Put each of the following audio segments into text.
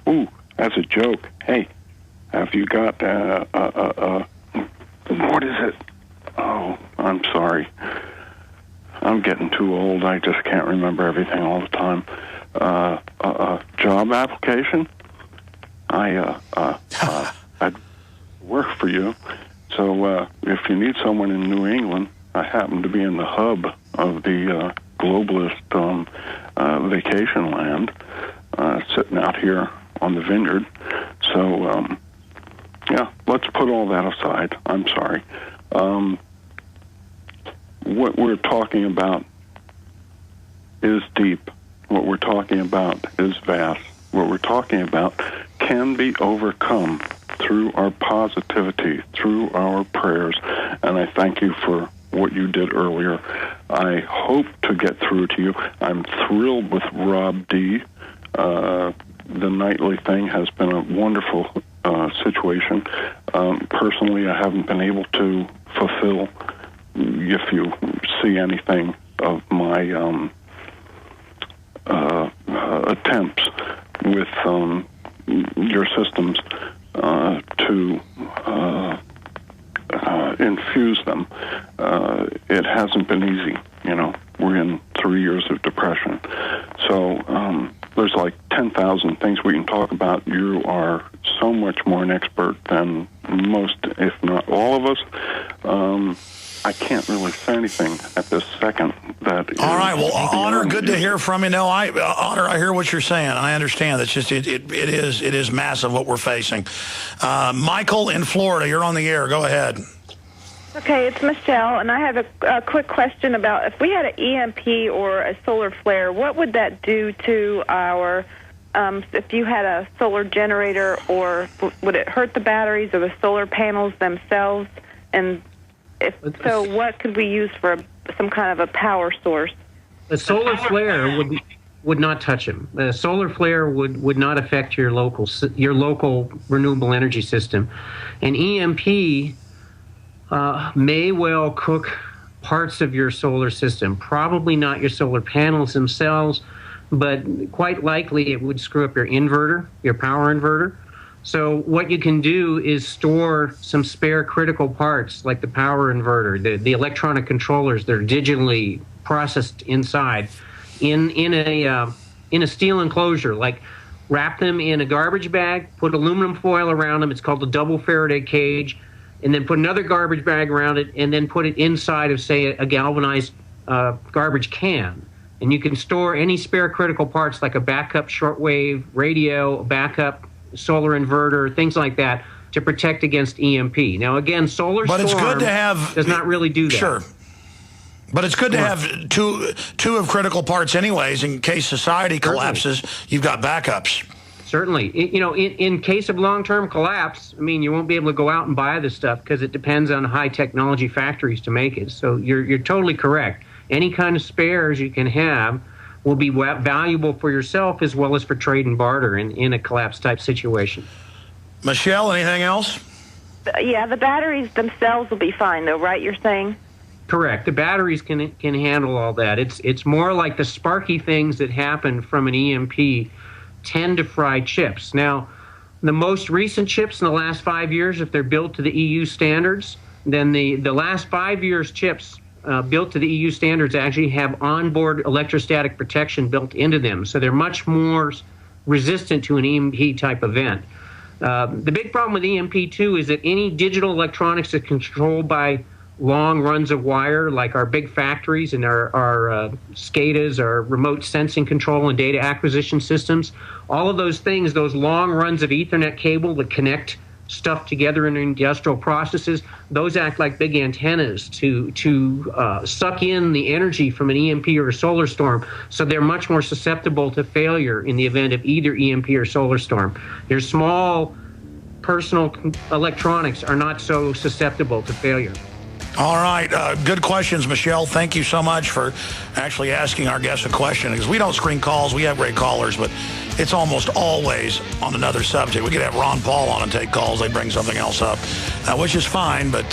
Ooh, that's a joke. Hey, have you got, what is it? Oh, I'm sorry. I'm getting too old. I just can't remember everything all the time. Job application? I'd work for you. So if you need someone in New England, I happen to be in the hub of the globalist vacation land, sitting out here on the vineyard. So, yeah, let's put all that aside. I'm sorry. What we're talking about is deep. What we're talking about is vast. What we're talking about can be overcome through our positivity, through our prayers. And I thank you for what you did earlier. I hope to get through to you. I'm thrilled with Rob D. The nightly thing has been a wonderful situation. Personally, I haven't been able to fulfill, if you see anything of my attempts with your systems to infuse them. It hasn't been easy, you know. We're in 3 years of depression. So there's like 10,000 things we can talk about. You are so much more an expert than most, if not all of us. I can't really say anything at this second. All right. Well, Honor, good to hear from you. No, Honor, I hear what you're saying. I understand. It's just it is massive what we're facing. Michael in Florida, you're on the air. Go ahead. Okay, it's Michelle, and I have a quick question about if we had an EMP or a solar flare, what would that do to our, if you had a solar generator, or would it hurt the batteries or the solar panels themselves? And if so, what could we use for some kind of a power source? A solar flare would not touch them. A solar flare would not affect your local renewable energy system. An EMP may well cook parts of your solar system, probably not your solar panels themselves, but quite likely it would screw up your inverter, your power inverter. So what you can do is store some spare critical parts like the power inverter, the electronic controllers that are digitally processed inside in a steel enclosure, like wrap them in a garbage bag, put aluminum foil around them. It's called a double Faraday cage. And then put another garbage bag around it, and then put it inside of, say, a galvanized garbage can. And you can store any spare critical parts like a backup shortwave radio, a backup solar inverter, things like that, to protect against EMP. Now, again, solar storm does not really do that. Sure. But it's good to have two of critical parts anyways, in case society collapses. You've got backups. Certainly. You know, in case of long-term collapse, I mean, you won't be able to go out and buy this stuff because it depends on high-technology factories to make it. So you're totally correct. Any kind of spares you can have will be valuable for yourself as well as for trade and barter in a collapse-type situation. Michelle, anything else? Yeah, the batteries themselves will be fine, though, right, you're saying? Correct. The batteries can handle all that. It's more like the sparky things that happen from an EMP tend to fry chips. Now, the most recent chips in the last 5 years, if they're built to the EU standards, then the last 5 years chips built to the EU standards actually have onboard electrostatic protection built into them. So they're much more resistant to an EMP type event. The big problem with EMP too is that any digital electronics is controlled by long runs of wire, like our big factories and our SCADAs, our remote sensing control and data acquisition systems. All of those things, those long runs of Ethernet cable that connect stuff together in industrial processes, those act like big antennas to suck in the energy from an EMP or a solar storm. So they're much more susceptible to failure in the event of either EMP or solar storm. Your small personal electronics are not so susceptible to failure. All right. Good questions, Michelle. Thank you so much for actually asking our guests a question, because we don't screen calls. We have great callers, but it's almost always on another subject. We could have Ron Paul on and take calls. They bring something else up, which is fine, but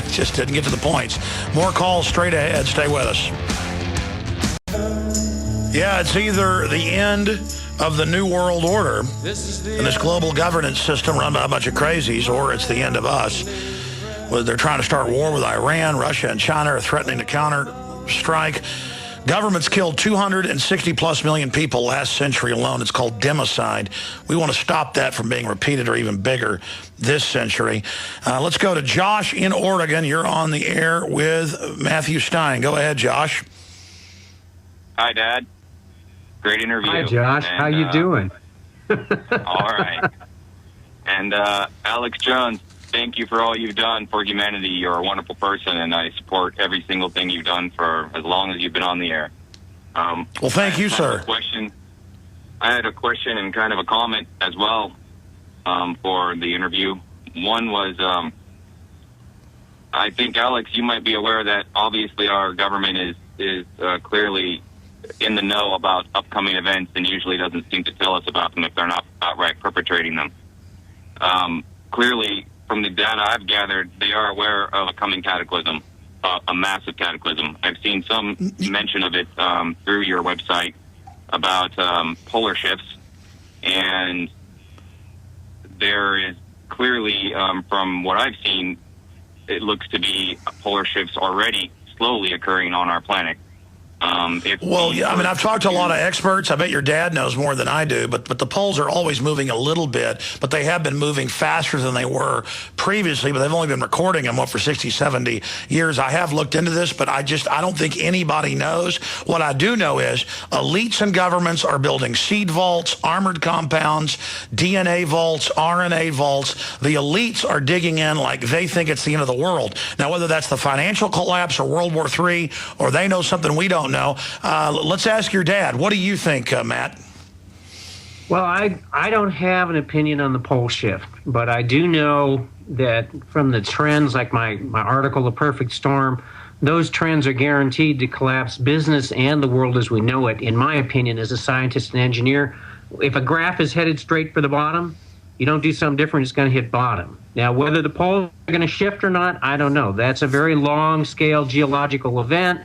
just didn't get to the points. More calls straight ahead. Stay with us. Yeah, it's either the end of the New World Order and this global governance system run by a bunch of crazies, or it's the end of us. They're trying to start war with Iran. Russia and China are threatening to counter-strike. Governments killed 260-plus million people last century alone. It's called democide. We want to stop that from being repeated or even bigger this century. Let's go to Josh in Oregon. You're on the air with Matthew Stein. Go ahead, Josh. Hi, Dad. Great interview. Hi, Josh. And, how you doing? All right. And Alex Jones, thank you for all you've done for humanity. You're a wonderful person, and I support every single thing you've done for as long as you've been on the air. Well, thank you, sir. I had a question and kind of a comment as well for the interview. One was, I think, Alex, you might be aware that obviously our government is clearly in the know about upcoming events and usually doesn't seem to tell us about them if they're not outright perpetrating them. Clearly, from the data I've gathered, they are aware of a coming cataclysm, a massive cataclysm. I've seen some mention of it through your website about polar shifts, and there is clearly, from what I've seen, it looks to be polar shifts already slowly occurring on our planet. Well, yeah, I mean, I've talked to a lot of experts. I bet your dad knows more than I do, but the poles are always moving a little bit, but they have been moving faster than they were previously, but they've only been recording them, for 60, 70 years. I have looked into this, but I don't think anybody knows. What I do know is elites and governments are building seed vaults, armored compounds, DNA vaults, RNA vaults. The elites are digging in like they think it's the end of the world. Now, whether that's the financial collapse or World War III, or they know something we don't know. Let's ask your dad. What do you think, Matt? Well, I don't have an opinion on the pole shift, but I do know that from the trends, like my article, The Perfect Storm, those trends are guaranteed to collapse business and the world as we know it. In my opinion, as a scientist and engineer, if a graph is headed straight for the bottom, you don't do something different, it's going to hit bottom. Now, whether the poles are going to shift or not, I don't know. That's a very long-scale geological event.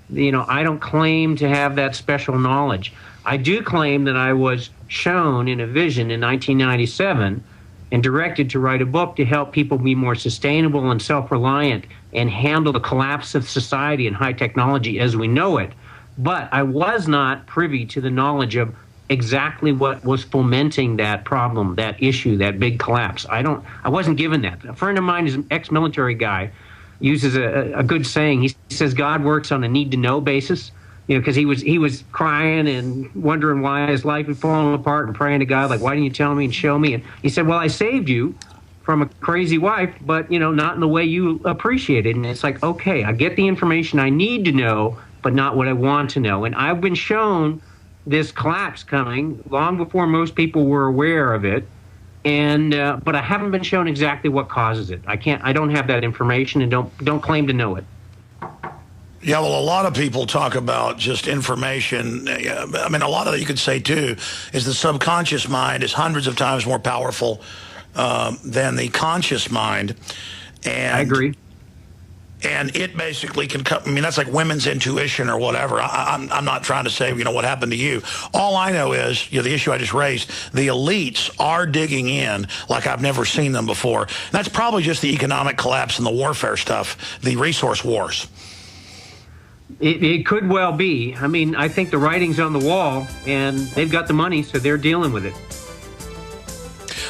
I don't claim to have that special knowledge. I do claim that I was shown in a vision in 1997 and directed to write a book to help people be more sustainable and self-reliant and handle the collapse of society and high technology as we know it. But I was not privy to the knowledge of exactly what was fomenting that problem, that issue, that big collapse. I wasn't given that. A friend of mine is an ex-military guy, uses a good saying. He says God works on a need-to-know basis, because he was crying and wondering why his life had fallen apart and praying to God, like, why didn't you tell me and show me? And he said, well, I saved you from a crazy wife, but, not in the way you appreciate it. And it's like, okay, I get the information I need to know, but not what I want to know. And I've been shown this collapse coming long before most people were aware of it. And but I haven't been shown exactly what causes it. I don't have that information and don't claim to know it. Yeah, well, a lot of people talk about just information. I mean, a lot of it you could say, too, is the subconscious mind is hundreds of times more powerful than the conscious mind. And I agree. And it basically can come, I mean, that's like women's intuition or whatever. I'm not trying to say, what happened to you. All I know is, the issue I just raised, the elites are digging in like I've never seen them before. And that's probably just the economic collapse and the warfare stuff, the resource wars. It could well be. I mean, I think the writing's on the wall, and they've got the money, so they're dealing with it.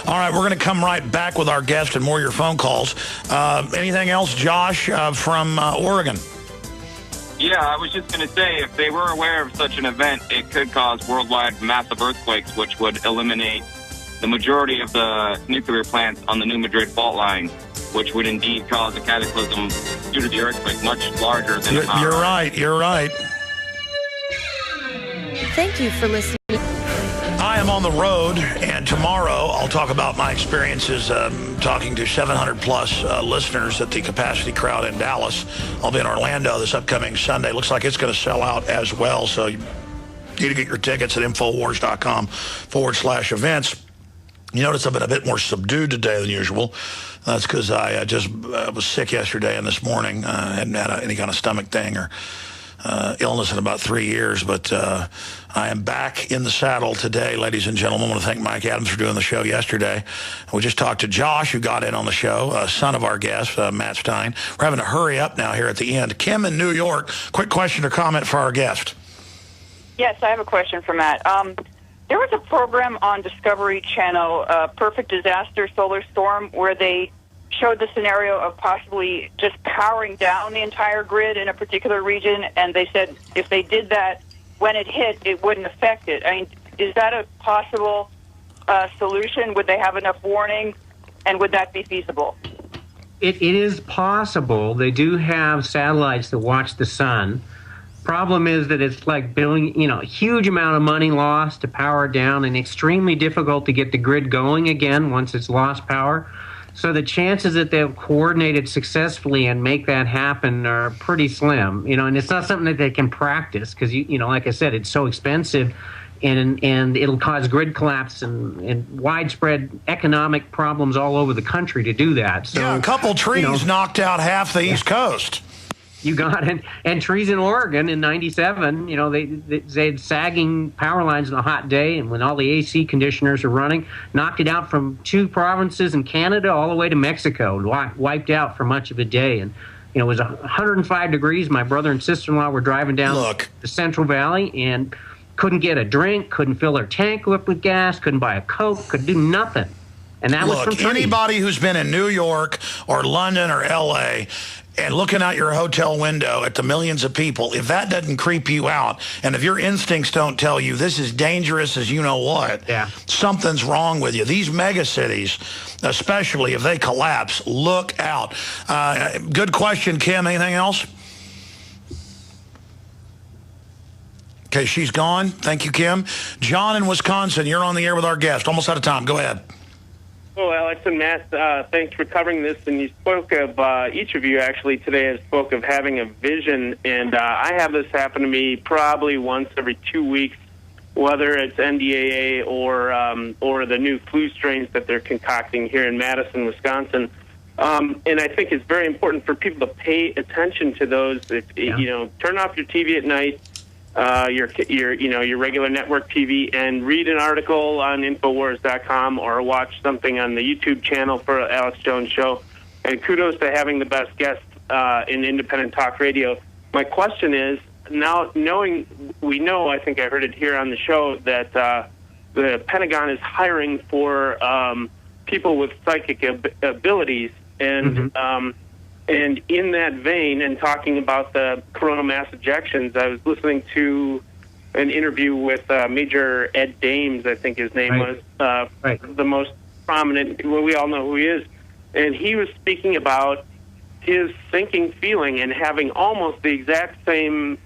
All right, we're going to come right back with our guest and more of your phone calls. Anything else, Josh, from Oregon? Yeah, I was just going to say, if they were aware of such an event, it could cause worldwide massive earthquakes, which would eliminate the majority of the nuclear plants on the New Madrid fault line, which would indeed cause a cataclysm due to the earthquake much larger than You're right. You're right. Thank you for listening. I am on the road, and tomorrow I'll talk about my experiences talking to 700-plus listeners at the Capacity Crowd in Dallas. I'll be in Orlando this upcoming Sunday. Looks like it's going to sell out as well, so you need to get your tickets at Infowars.com/events. You notice I've been a bit more subdued today than usual. That's because I was sick yesterday and this morning. I hadn't had any kind of stomach thing or illness in about 3 years, but I am back in the saddle today, ladies and gentlemen. I want to thank Mike Adams for doing the show yesterday. We just talked to Josh, who got in on the show, son of our guest, Matt Stein. We're having to hurry up now here at the end. Kim in New York, quick question or comment for our guest. Yes, I have a question for Matt. There was a program on Discovery Channel, Perfect Disaster Solar Storm, where they showed the scenario of possibly just powering down the entire grid in a particular region, and they said if they did that, when it hit, it wouldn't affect it. I mean, is that a possible solution? Would they have enough warning, and would that be feasible? It is possible. They do have satellites that watch the sun. Problem is that it's like building, a huge amount of money lost to power it down, and extremely difficult to get the grid going again once it's lost power. So the chances that they'll coordinate it successfully and make that happen are pretty slim. And it's not something that they can practice because, like I said, it's so expensive, and it'll cause grid collapse and widespread economic problems all over the country to do that. So, yeah, a couple trees knocked out half the East Coast. You got it. And trees in Oregon in 97, they had sagging power lines on a hot day, and when all the AC conditioners are running, knocked it out from 2 provinces in Canada all the way to Mexico, and wiped out for much of a day. And, it was 105 degrees. My brother and sister-in-law were driving down the Central Valley and couldn't get a drink, couldn't fill their tank up with gas, couldn't buy a Coke, could do nothing. And that was from trees. Anybody who's been in New York or London or L.A., and looking out your hotel window at the millions of people, if that doesn't creep you out, and if your instincts don't tell you this is dangerous as you know what, something's wrong with you. These mega cities, especially if they collapse, look out. Good question, Kim. Anything else? Okay, she's gone. Thank you, Kim. John in Wisconsin, you're on the air with our guest. Almost out of time. Go ahead. Well, Alex and Matt, thanks for covering this. And you spoke of, each of you actually today has spoke of having a vision. And I have this happen to me probably once every 2 weeks, whether it's NDAA or the new flu strains that they're concocting here in Madison, Wisconsin. And I think it's very important for people to pay attention to those. Turn off your TV at night. Your regular network TV, and read an article on Infowars.com or watch something on the YouTube channel for Alex Jones Show. And kudos to having the best guest in independent talk radio. My question is, now I think I heard it here on the show, that the Pentagon is hiring for people with psychic abilities, and and in that vein, and talking about the coronal mass ejections, I was listening to an interview with Major Ed Dames, I think his name was, the most prominent, well, we all know who he is, and he was speaking about his thinking, feeling, and having almost the exact same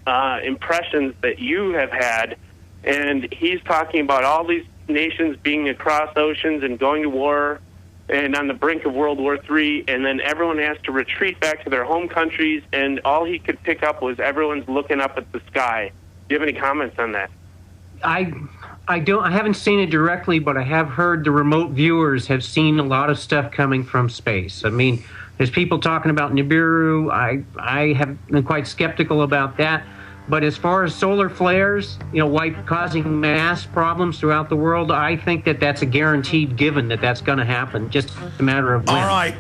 impressions that you have had, and he's talking about all these nations being across oceans and going to war, and on the brink of World War III, and then everyone has to retreat back to their home countries, and all he could pick up was everyone's looking up at the sky. Do you have any comments on that? I haven't seen it directly, but I have heard the remote viewers have seen a lot of stuff coming from space. I mean, there's people talking about Nibiru. I have been quite skeptical about that. But as far as solar flares, causing mass problems throughout the world, I think that that's a guaranteed given that that's going to happen. Just a matter of when. All right.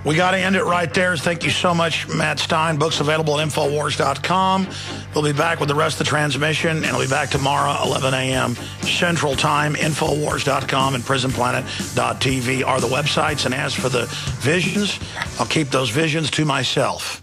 We got to end it right there. Thank you so much, Matt Stein. Books available at Infowars.com. We'll be back with the rest of the transmission, and we'll be back tomorrow, 11 a.m. Central Time. Infowars.com and Prisonplanet.tv are the websites. And as for the visions, I'll keep those visions to myself.